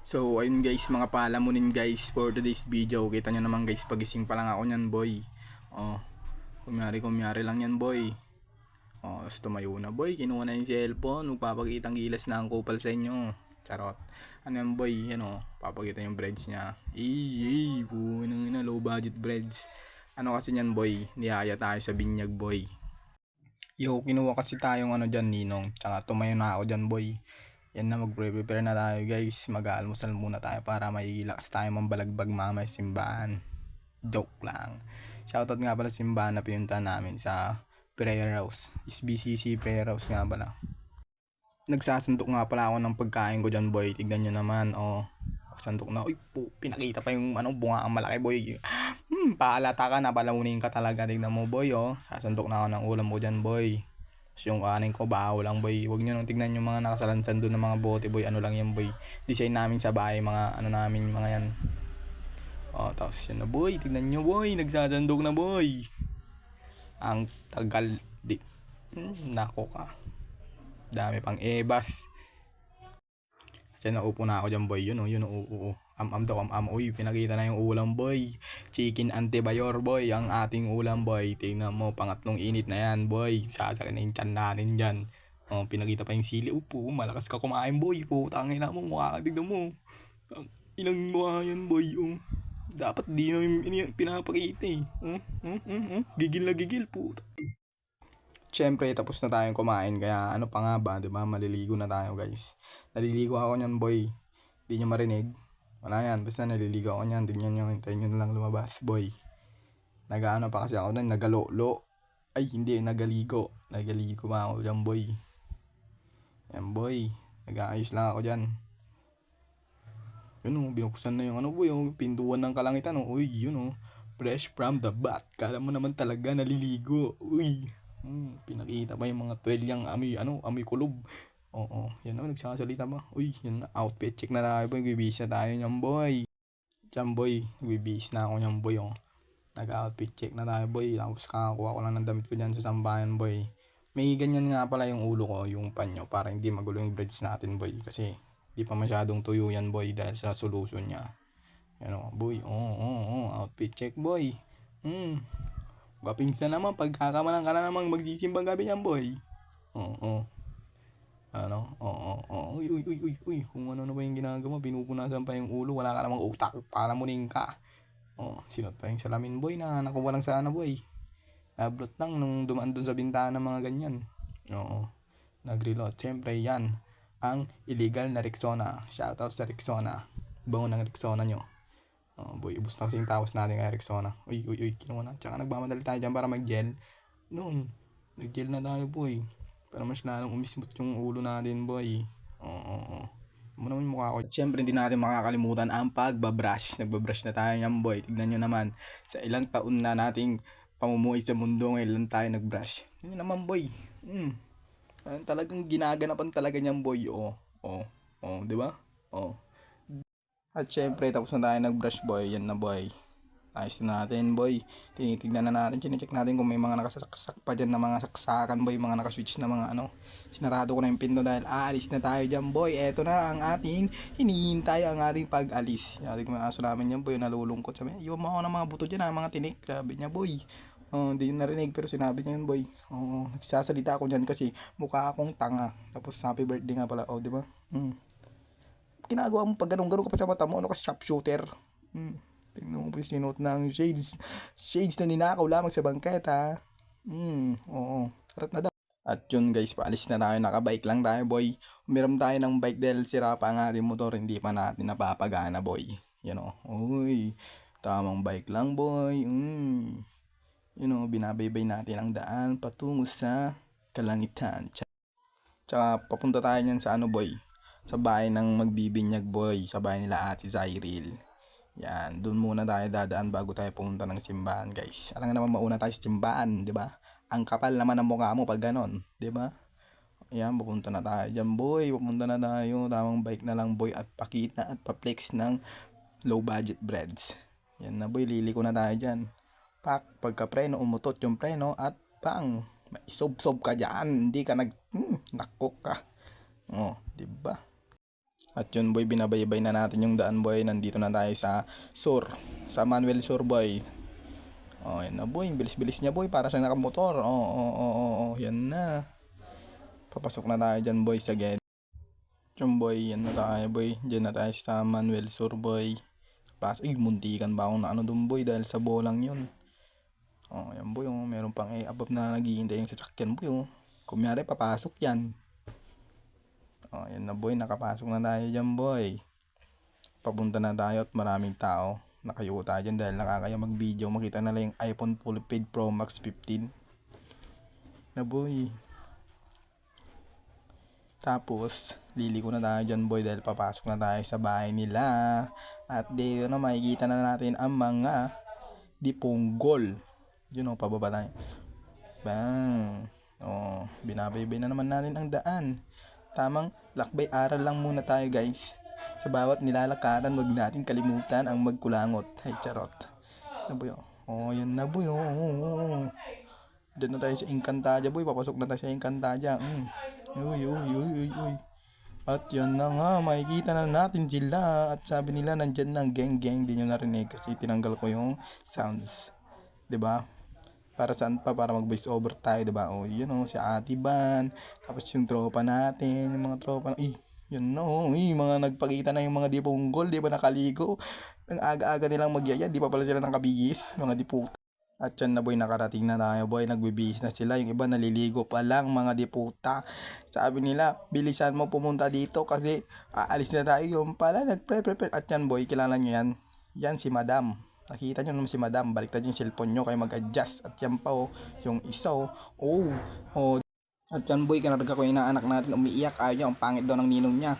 So ayun guys, mga palamunin guys for today's video. Kita nyo naman guys, pagising pa lang ako nyan boy. Oh, kumyari lang yan boy. Oh, tapos tumayo na boy, kinuha na yung cellphone. Magpapakitang gilas na ang kupal sa inyo. Charot. Ano yan boy, yan oh, papakita yung breads niya. Punang ina, low budget breads. Ano kasi yan boy, niyaya tayo sa binyag boy. Yo, kinuha kasi tayong ano dyan ninong. Tsaka tumayo na ako dyan boy. Yan na, magpre-prepare na tayo guys. Mag-aalmusal muna tayo para mailakas tayo mambalagbag mamay simbahan. Joke lang. Shoutout nga pala simbahan na pinunta namin sa prayer house. SBCC prayer house nga pala. Nagsasandok nga pala ako ng pagkain ko dyan boy. Tignan nyo naman oh. Sandok na. Uy po, pinakita pa yung bunga ang malaki boy. Paalata ka na, palamunin ka talaga. Tignan mo boy oh. Sasandok na ako ng ulam ko dyan boy. Yung kanin ko baho lang boy. Huwag nyo nang tignan yung mga nakasalansan doon ng mga bote boy. Ano lang yan boy. Design namin sa bahay. Mga ano namin mga yan. Oh, tapos yun na boy. Tignan nyo boy. Nagsasandok na boy. Ang tagal. Nako ka. Dami pang ebas. Diyan naupo na ako dyan boy. Yun o. Yun o. Am daw am. Uy, pinakita na yung ulam boy. Chicken antibayor boy. Ang ating ulam boy. Tingnan mo, pangatlong init na yan boy. Sasakin na yung tiyan natin dyan. Oh, pinakita pa yung sili. Upo, malakas ka kumain boy. Putangin na mo, mukha ka, tignan mo. Ilang mukha yan boy. Oh. Dapat di namin pinapakita eh. Gigil na gigil puta. Siyempre, tapos na tayong kumain. Kaya ano pa nga ba, diba? Maliligo na tayo guys. Naliligo ako nyan boy. Di nyo marinig. Wala yan, basta naliligo ako nyan. Tingnan nyo, hintayin nyo na lang lumabas boy. Nagaano pa kasi ako na, nagalolo. Ay hindi, nagaligo. Nagaligo pa ako dyan boy. Yan boy, nag-aayos lang ako dyan. Yun o, binuksan na yung ano boy, yung pintuan ng kalangitan o. Uy, yun o, fresh from the bath. Kala mo naman talaga naliligo. Uy, pinakita pa yung mga twelyang amoy, amoy kulob. Oo, yan o, nagsasalita pa. Uy, yan na, outfit check na tayo boy. Bibis na tayo nyan boy. Dyan boy, bibis na ako nyan boy o. Nag-outfit check na tayo boy. Tapos kakakuha ko lang ng damit ko dyan sa sambahan boy. May ganyan nga pala yung ulo ko, yung panyo, para hindi magulo yung braids natin boy. Kasi di pa masyadong tuyo yan boy dahil sa solution niya. Yan o boy, outfit check boy. Gapings na naman, pagkakamalang ka na namang magsisimbang gabi yan boy. Uy, kung ano ba yung ginagawa, pinupunasan pa yung ulo, wala ka namang utak, para muning ka. Sinot pa yung salamin boy na nakuha lang sa ano boy. Nablot lang nung dumaan dun sa bintana mga ganyan. Oo. Nag-reload. Siyempre yan. Ang illegal na Rexona. Shoutout sa Rexona. Bango ng Rexona nyo. Boy, ubus na kasi yung tawas natin kay Rexona. Uy. Kinuha na. Tsaka nagmamadali tayo dyan para mag-gel. Noon. Nag-gel na tayo boy. Para mas lalong umismot yung ulo natin boy. Oo. Mo naman yung mukha ko. Siyempre hindi natin makakalimutan ang pagbabrush. Nagbabrush na tayo yan boy. Tignan nyo naman. Sa ilang taon na nating pamumuhay sa mundo ngayon lang tayo nagbrush. Yun naman boy. Talagang ginaganapan talaga niyan boy. Di ba? At syempre tapos na tayo nagbrush boy. Yan na boy. Ayos na natin boy. Tinitignan na natin, chinecheck natin kung may mga nakasaksak pa dyan na mga saksakan boy, mga nakaswitch na mga ano. Sinarado ko na yung pinto dahil aalis na tayo dyan boy. Eto na ang ating hinihintay, ang ating pag-alis. Sabi ko mga aso namin yan boy, nalulungkot. Sabi, iwan mo ako ng mga buto dyan mga tinik. Sabi niya boy. Hindi yun narinig pero sinabi niya yun boy. Nagsasalita ako dyan kasi mukha akong tanga. Tapos happy birthday nga pala. Di ba? Ginagawa mo pag ganun ka pa sa mata mo, ano ka sharpshooter. Tingnan mo po sinuot ng shades. Shades na ninakaw lamang sa bangketa. Karat na daw. At yun guys, paalis na tayo. Nakabike lang tayo boy. Umiram tayo ng bike dahil sira pa ang ating motor. Hindi pa natin napapagana boy. Yan o. Uy, tamang bike lang boy. Binabaybay natin ang daan patungo sa kalangitan. Tsaka papunta tayo nyan sa ano boy. Sa bahay ng magbibinyag boy. Sa bahay nila Ate Zyril. Yan, doon muna tayo dadaan bago tayo pumunta ng simbahan, guys. Alam nga naman mauna tayo sa simbahan, 'di ba? Ang kapal naman ng mukha mo pag ganon, 'di ba? Yan, pupunta na tayo diyan, boy. Pupunta na tayo, tamang bike na lang, boy, at pakita at pa-flex ng low budget breads. Yan na, boy, liliko na tayo diyan. Pagka preno, umutot yung preno at pang, sob-sob ka diyan. Hindi ka nakok ka. 'Di ba? At yun boy, binabaybay na natin yung daan boy. Nandito na tayo sa Sur. Sa Manuel Sur boy. Oh, yan na boy. Bilis-bilis niya boy. Para siya nakamotor. Yan na. Papasok na tayo dyan boy sa gate. Yung boy, yan na tayo boy. Diyan na tayo sa Manuel Sur boy. Plus, muntikan ba akong na ano dun boy dahil sa bolang yun. Oh, yan boy. Oh, meron pang above na naghihintay yung sasakyan boy. Oh. Kunyari, papasok yan. Oh, yan na boy. Nakapasok na tayo dyan boy. Papunta na tayo at maraming tao. Nakayuko tayo dyan dahil nakakaya mag-video. Makita na lang yung iPhone Full Paid Pro Max 15 na boy. Tapos liliko na tayo dyan boy dahil papasok na tayo sa bahay nila. At dito na makikita na natin ang mga dipunggol. Yun o, pababa tayo. Bang. Oh, binabaybay na naman natin ang daan. Tamang lakbay aral lang muna tayo guys. Sa bawat nilalakaran, wag natin kalimutan ang magkulangot. Ay, charot. Na boy, oh, yan na boy, oh. Diyan na tayo sa Encantadia boy, papasok na tayo sa Encantadia. Uy. At yan na nga, makikita na natin sila. At sabi nila nandyan ng geng. Di nyo narinig kasi tinanggal ko yung sounds. 'Di ba? Para saan pa? Para mag voice over tayo, 'di ba? Oh, yun oh, si Ate Ban. Tapos yung tropa natin, yung mga tropa. Yun no, mga nagpakita na yung mga dipunggol, di ba nakaligo? Ang aga-aga nilang magyaya, di pa pala sila nakabigis, mga diputa. At yan na boy, nakarating na tayo boy, nagbibihis na sila. Yung iba naliligo pa lang, mga diputa. Sabi nila, bilisan mo pumunta dito kasi aalis na tayo. Yung pala, nagpre-prepare. At yan boy, kilala nyo yan. Yan si Madam. Nakita nyo naman si Madam, baliktad yung cellphone nyo kayo mag-adjust. At yan pa oh, yung isa oh. At yan boy, kanarga ko yung inaanak natin umiiyak. Ayaw, ang pangit daw ng ninong niya.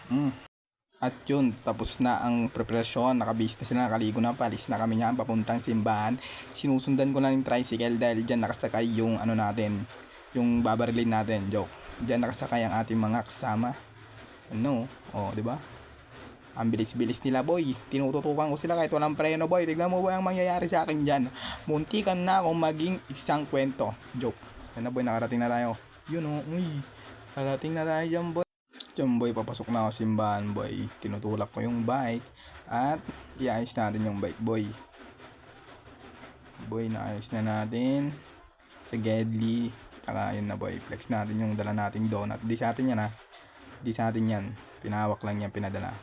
At yun, tapos na ang preparasyon. Nakabihis na sila, nakaligo na, palis na kami niyan papuntang simbahan. Sinusundan ko na yung tricycle dahil dyan nakasakay yung ano natin, yung babarilin natin, joke. Dyan nakasakay ang ating mga kasama. Ano, oh, di ba? Ang bilis-bilis nila boy. Tinututukan ko sila kahit walang preno boy. Tignan mo boy ang mangyayari sa akin dyan. Muntikan na akong maging isang kwento. Joke. Yan na boy, nakarating na tayo. Yun oh, nakarating na tayo dyan boy. Dyan boy, papasok na ako simbahan boy. Tinutulak ko yung bike. At iayos natin yung bike boy. Boy, naayos na natin. Sa Gedli. Taka yun na boy. Flex natin yung dala nating donut. Di sa atin yan ha. Di sa atin yan. Pinawak lang yan, pinadala.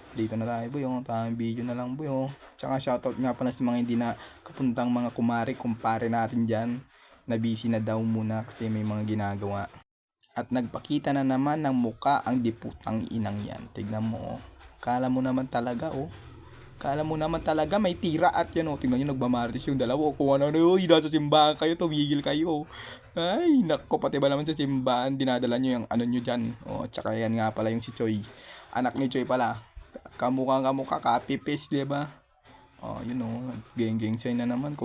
Dito na tayo boy, tamang video na lang boy. Tsaka shoutout nga pala sa mga hindi na kapuntang mga kumare, kumpare natin dyan, na busy na daw muna kasi may mga ginagawa. At nagpakita na naman ng muka ang diputang inang yan. Tignan mo Kala mo naman talaga Kala mo naman talaga may tira at yan tingnan nyo nagmamarites yung dalawa kung ano nasa simbahan kayo, tumigil kayo. Ay nako, pati ba naman sa simbahan dinadala nyo yung ano nyo dyan. Tsaka yan nga pala yung si Choi, anak ni Choi pala. Kamukha copy paste, diba? Geng sign na naman.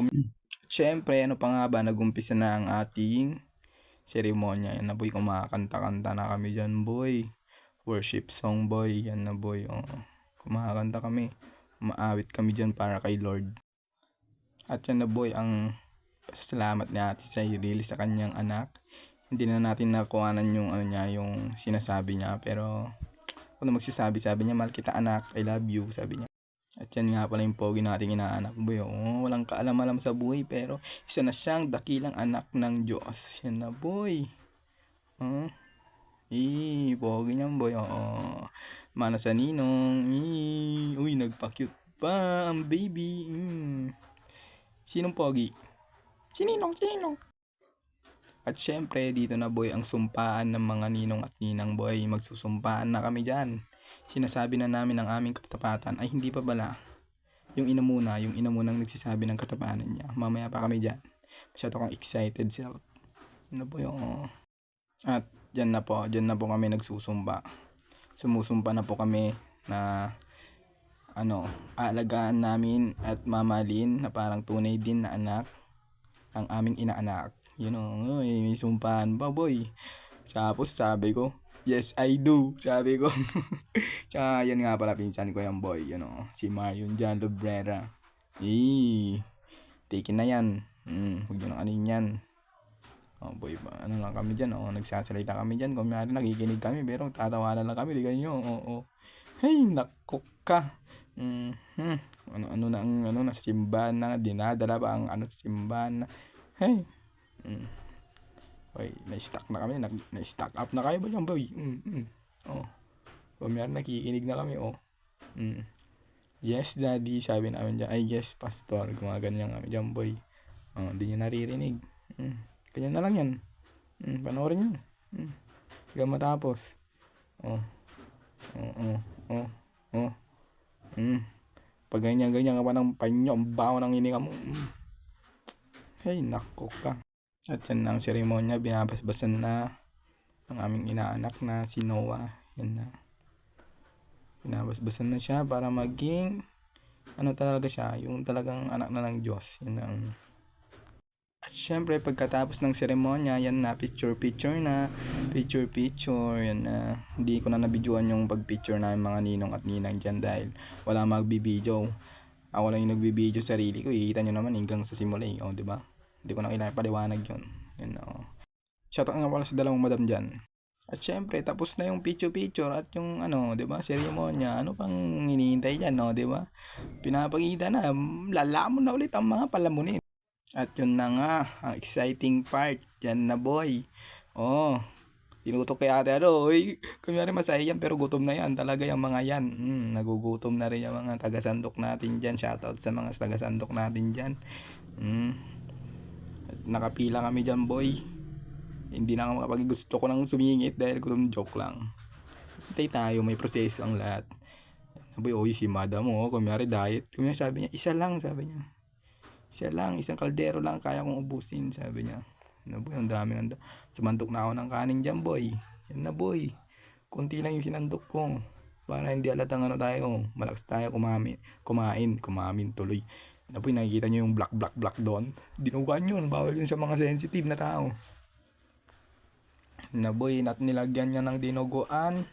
Siyempre, ano pa nga ba, nagumpisa na ang ating seremonya. Yan na boy, kumakanta-kanta na kami dyan boy. Worship song boy, yan na boy. Kumakanta kami. Maawit kami dyan para kay Lord. At yan na boy, ang pasasalamat ni Ate Cyril sa kanyang anak. Hindi na natin nakuhanan yung ano niya, yung sinasabi niya, pero kung magsasabi, sabi niya, mahal kita anak, I love you, sabi niya. At yan nga pala yung pogi nating inaanak boy. Walang kaalam-alam sa buhay pero isa na siyang dakilang anak ng Diyos. Yan na boy. Pogi niyan boy. Mana sa ninong. Uy, nagpa-cute pa ang baby. Sinong pogi? Sininong. At syempre, dito na boy ang sumpaan ng mga ninong at ninang boy. Magsusumpaan na kami dyan. Sinasabi na namin ang aming katapatan. Ay, hindi pa pala. Yung ina munang nagsasabi ng katapanan niya. Mamaya pa kami dyan. Masyado kang excited self. Ano po yung... At dyan na po kami nagsusumba. Sumusumpa na po kami na aalagaan namin at mamahalin na parang tunay din na anak ang aming inaanak. May sumpahan pa boy. Tapos sabi ko, yes I do, sabi ko. Tsaka yan nga pala pinsan ko yan boy, si Marion Jan Lubrera. Taken na yan. Huwag nyo nang anin yan. Boy, ano lang kami dyan, nagsasalita kami dyan. Kung mayroon nakikinig kami, pero tatawanan lang kami, di ganyan. Hey, naku ka. Mhm. Ano na ang ano na sa simbahan na dinadala pa ang ano sa simbahan na. Hey. Mm. Hoy, na-stuck na kami. Na-stuck up na kayo ba yan, boy? Oh. Kunyari nakikinig na kami, oh. Mm. Yes, daddy, sabi namin dyan. Ay, yes, pastor. Gumaganyan kami dyan, boy. Oh, hindi nyo naririnig. Ganyan na lang yan. Panoorin nyo. Hanggang matapos. Oh, oh, oh, oh, oh. Pag ganyan-ganyan ka pa ng panyo, ang baho ng hininga mo. Hey, nako ka. At yan na ang seremonya, binabasbasan na ang aming inaanak na si Noah. Yan na. Binabasbasan na siya para maging ano talaga siya, yung talagang anak na ng Diyos. Yan ang. At syempre, pagkatapos ng seremonya, yan na, picture-picture na. Picture-picture, yan na. Hindi ko na nabidyoan yung pag-picture na mga ninong at ninang dyan dahil wala magbibideo. Ako lang yung nagbibideo sarili ko. Ikita nyo naman hanggang sa simula eh. O, diba? Hindi ko na kailangan paliwanag yun. Yan o. Shoutout nga pala sa dalawang madam dyan. At syempre, tapos na yung picture-picture at yung ano, 'di ba? Seremonya. Ano pang hinihintay diyan, no, 'di ba? Pinapakita na, lalamon na ulit ang mga palamunin. At yun na nga, ang exciting part. Yan na, boy. Oh, tinutok kay ate ano, uy, kunyari masaya yan pero gutom na yan. Talaga yung mga yan. Nagugutom na rin yung mga taga-sandok natin dyan. Shoutout sa mga taga-sandok natin dyan. Mm, nakapila kami dyan, boy. Hindi na ako makapag gusto ko nang sumingit dahil gutom, joke lang. Hintay tayo, may proseso ang lahat. Sabi, oy, si madam mo, kunyari diet. Kunyari sabi niya, isa lang, sabi niya. Isa lang, isang kaldero lang kaya kong ubusin, sabi niya. Ano boy, ang daming anda. Sumandok na ako ng kanin dyan, boy. Yan na, boy. Konti lang yung sinandok ko. Para hindi alatang ano tayo. Malakas tayo kumain tuloy. Na boy, nakikita nyo yung black doon. Dinugan yun, bawal yun sa mga sensitive na tao. Na boy, nilagyan niya ng dinuguan.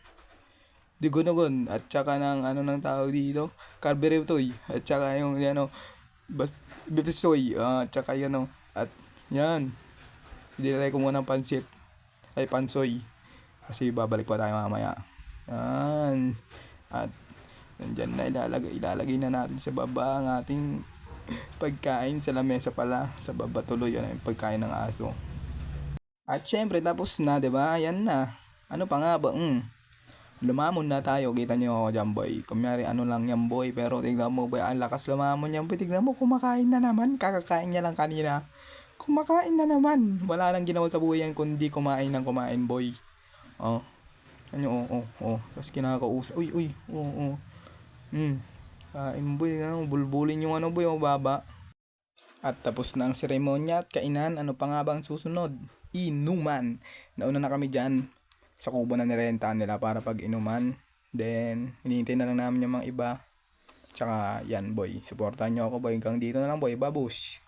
Digunugon at saka ng ano ng tao dito, carburetor at saka yung ano bibisoy at saka yun ano, at yan, dinilay ko muna ng pansit ay pansoy kasi babalik pa tayo mamaya. Yan. At nandyan na, ilalagay na natin sa baba ang ating pagkain sa lamesa pala, sa baba tuloy yan yung pagkain ng aso. At syempre tapos na, 'di ba? Yan na. Ano pa nga ba? Lumamon na tayo, kita nyo ako dyan, boy. Kunyari ano lang yan, boy, pero tignan mo, boy, ang lakas lumamon yan, boy. Tignan mo, kumakain na naman. Kakakain niya lang kanina. Kumakain na naman. Wala nang ginawa sa buhay yan kundi kumain ng kumain, boy. Oh. Ano, oh. Tapos kinakausap. Uy, oh. Kain, boy. Ano, bulbulin yung ano, boy, oh, baba. At tapos na ang seremonya at kainan. Ano pa nga ba ang susunod? Inuman. Nauna na kami dyan sa kubo na nirentahan nila para pag-inuman. Then, hinihintay na lang namin yung mga iba. Tsaka, yan, boy. Supportan nyo ako, boy. Hanggang dito na lang, boy. Babush!